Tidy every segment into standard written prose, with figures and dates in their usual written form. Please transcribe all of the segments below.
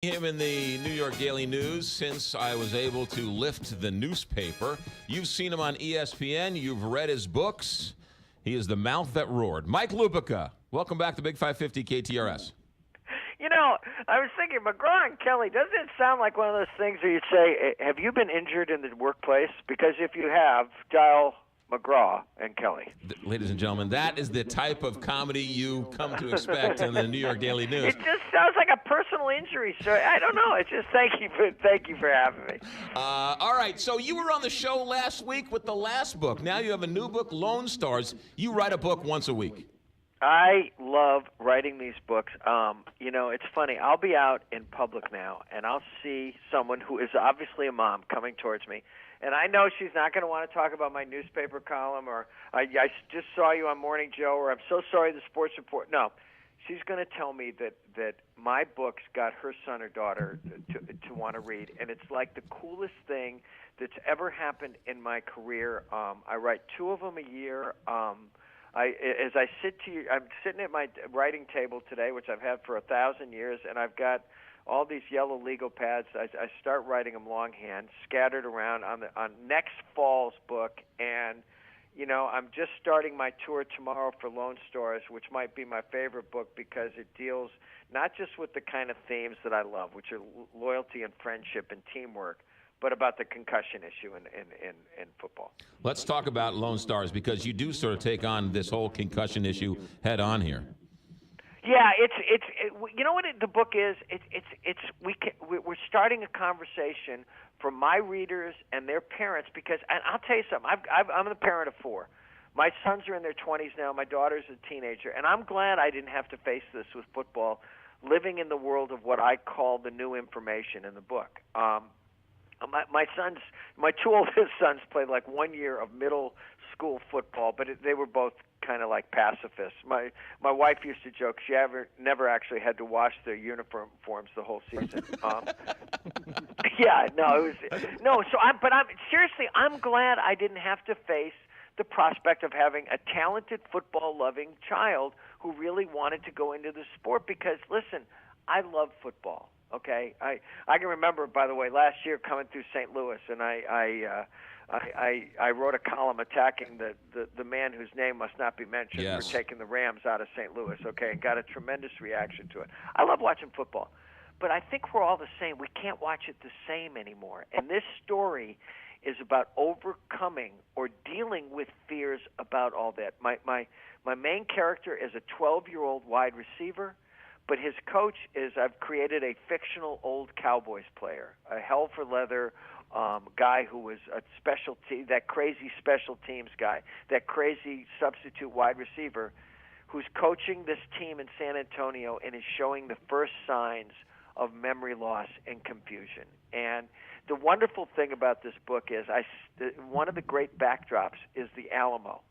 Him in the New York Daily News since I was able to lift the newspaper. You've seen him on ESPN. You've read his books. He is the mouth that roared. Mike Lupica, welcome back to Big 550 KTRS. You know, I was thinking, McGraw and Kelly, doesn't it sound like one of those things where you'd say, have you been injured in the workplace? Because if you have, dial McGraw and Kelly. Ladies and gentlemen, that is the type of comedy you come to expect in the New York Daily News. It just sounds like a personal injury story. I don't know. It's just thank you for having me. All right, so you were on the show last week with the last book. Now you have a new book, Lone Stars. You write a book once a week. I love writing these books. You know, it's funny. I'll be out in public now, and I'll see someone who is obviously a mom coming towards me. And I know she's not going to want to talk about my newspaper column or I just saw you on Morning Joe or I'm so sorry the sports report. No, she's going to tell me that my books got her son or daughter to want to read. And it's like the coolest thing that's ever happened in my career. I write 2 of them a year. I'm sitting at my writing table today, which I've had for 1,000 years, and I've got all these yellow legal pads. I start writing them longhand, scattered around on next fall's book. And, you know, I'm just starting my tour tomorrow for Lone Stars, which might be my favorite book because it deals not just with the kind of themes that I love, which are loyalty and friendship and teamwork, but about the concussion issue in football. Let's talk about Lone Stars because you do sort of take on this whole concussion issue head on here. Yeah, it's you know what the book is. We're starting a conversation for my readers and their parents because, and I'll tell you something. I'm the parent of 4. My sons are in their 20s now. My daughter's a teenager, and I'm glad I didn't have to face this with football. Living in the world of what I call the new information in the book. My 2 oldest sons played like 1 year of middle school football, but they were both kind of like pacifists. My wife used to joke she never actually had to wash their uniforms the whole season. Yeah, no, it was no. So I'm seriously, I'm glad I didn't have to face the prospect of having a talented football-loving child who really wanted to go into the sport because, listen, I love football. Okay, I can remember, by the way, last year coming through St. Louis, and I wrote a column attacking the man whose name must not be mentioned for taking the Rams out of St. Louis. Okay, and got a tremendous reaction to it. I love watching football, but I think we're all the same. We can't watch it the same anymore. And this story is about overcoming or dealing with fears about all that. My main character is a 12-year-old wide receiver. But his coach is, I've created a fictional old Cowboys player, a hell for leather guy who was a that crazy special teams guy, that crazy substitute wide receiver who's coaching this team in San Antonio and is showing the first signs of memory loss and confusion. And the wonderful thing about this book is one of the great backdrops is the Alamo,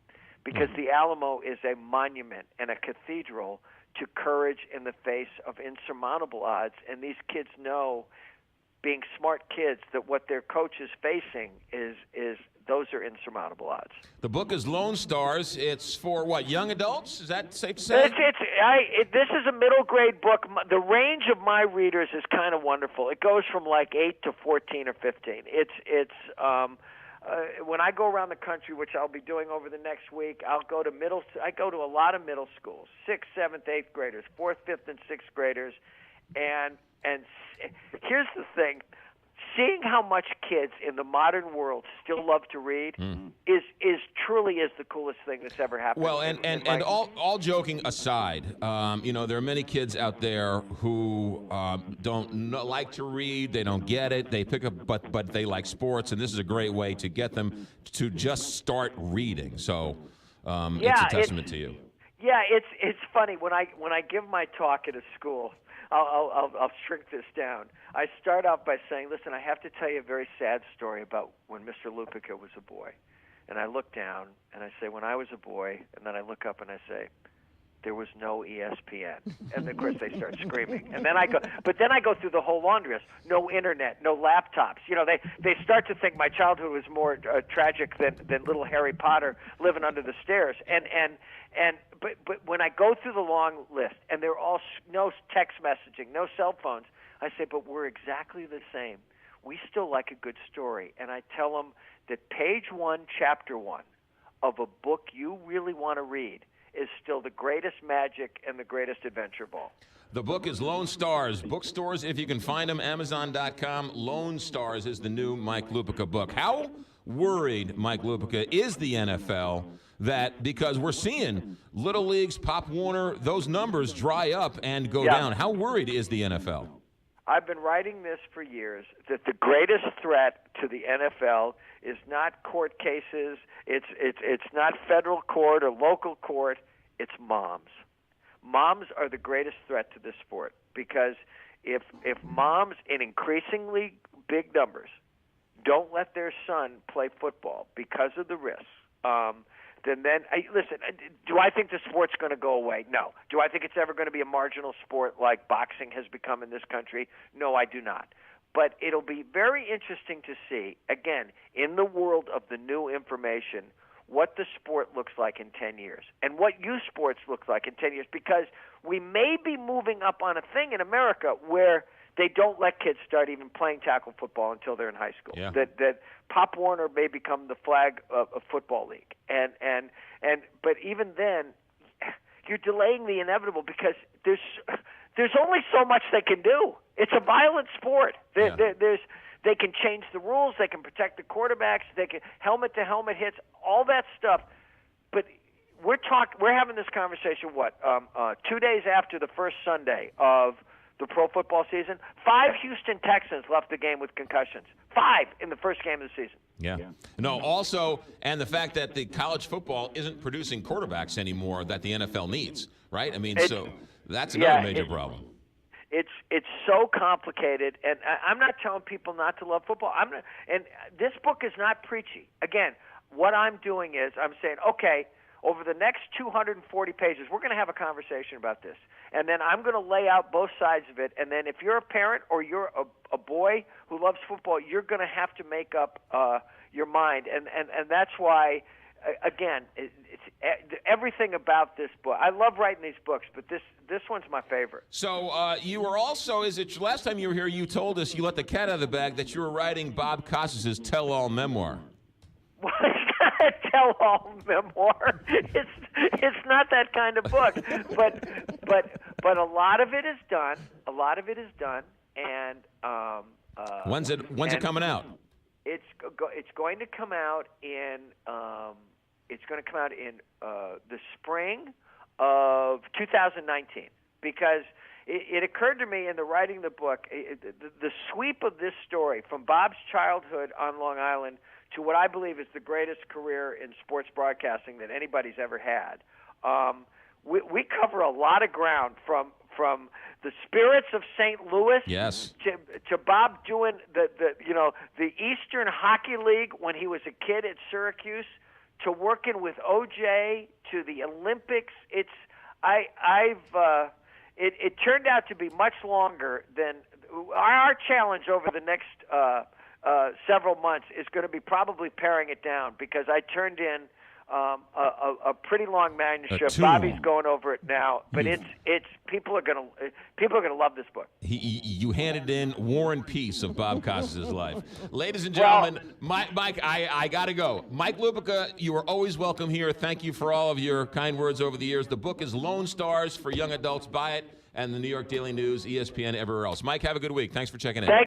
because the Alamo is a monument and a cathedral to courage in the face of insurmountable odds. And these kids know, being smart kids, that what their coach is facing is those are insurmountable odds. The book is Lone Stars. It's for what, young adults? Is that safe to say? This is a middle grade book. The range of my readers is kind of wonderful. It goes from like 8 to 14 or 15. When I go around the country, which I'll be doing over the next week, I go to a lot of middle schools, 6th, 7th, 8th graders, 4th, 5th, and 6th graders, and here's the thing: seeing how much kids in the modern world still love to read is truly the coolest thing that's ever happened. Well, and all joking aside, you know, there are many kids out there who don't like to read. They don't get it. They pick up, but they like sports, and this is a great way to get them to just start reading. So it's a testament to you. Yeah, it's funny when I give my talk at a school. I'll shrink this down. I start out by saying, listen, I have to tell you a very sad story about when Mr. Lupica was a boy. And I look down and I say, when I was a boy, and then I look up and I say, there was no ESPN. And of course they start screaming. And then I go through the whole laundry list. No internet, no laptops. You know, they start to think my childhood was more tragic than little Harry Potter living under the stairs. But when I go through the long list, and they're all no text messaging, no cell phones, I say, but we're exactly the same. We still like a good story. And I tell them that page 1, chapter 1 of a book you really want to read is still the greatest magic and the greatest adventure ball. The book is Lone Stars. Bookstores, if you can find them, Amazon.com. Lone Stars is the new Mike Lupica book. How worried, Mike Lupica, is the NFL that, because we're seeing Little Leagues, Pop Warner, those numbers dry up and go down. How worried is the NFL? I've been writing this for years, that the greatest threat to the NFL is not court cases, it's not federal court or local court, it's moms. Moms are the greatest threat to this sport, because if moms in increasingly big numbers don't let their son play football because of the risks, then listen, do I think the sport's going to go away? No. Do I think it's ever going to be a marginal sport like boxing has become in this country? No, I do not. But it'll be very interesting to see, again, in the world of the new information, what the sport looks like in 10 years and what youth sports looks like in 10 years, because we may be moving up on a thing in America where they don't let kids start even playing tackle football until they're in high school. Yeah. That Pop Warner may become the flag of football league, but even then, you're delaying the inevitable, because there's only so much they can do. It's a violent sport. They can change the rules. They can protect the quarterbacks. They can helmet-to-helmet hits, all that stuff. But we're having this conversation. 2 days after the first Sunday of the pro football season, 5 Houston Texans left the game with concussions. 5 in the first game of the season. Yeah. No, also, and the fact that the college football isn't producing quarterbacks anymore that the NFL needs, right? I mean, so that's another major problem. It's so complicated, and I'm not telling people not to love football. And this book is not preachy. Again, what I'm doing is I'm saying, okay, over the next 240 pages, we're going to have a conversation about this. And then I'm going to lay out both sides of it. And then if you're a parent or you're a boy who loves football, you're going to have to make up your mind. And that's why, again, it's everything about this book. I love writing these books, but this one's my favorite. So you were also, last time you were here, you told us, you let the cat out of the bag, that you were writing Bob Costas' tell-all memoir. Well, it's not a tell-all memoir. It's not that kind of book. But a lot of it is done. And when's it coming out? It's going to come out in the spring of 2019, because it occurred to me in the writing of the book, the sweep of this story from Bob's childhood on Long Island to what I believe is the greatest career in sports broadcasting that anybody's ever had. We cover a lot of ground from the spirits of St. Louis, yes, to Bob doing the Eastern Hockey League when he was a kid at Syracuse, to working with OJ, to the Olympics. It turned out to be much longer than our challenge over the next several months is going to be probably paring it down, because I turned in a pretty long manuscript. Bobby's going over it now, but it's people are gonna love this book. You handed in War and Peace of Bob Costas' life. Ladies and gentlemen, Mike, I gotta go. Mike Lupica, you are always welcome here. Thank you for all of your kind words over the years. The book is Lone Stars for young adults. Buy it, and the New York Daily News, ESPN, everywhere else. Mike, have a good week. Thanks for checking in.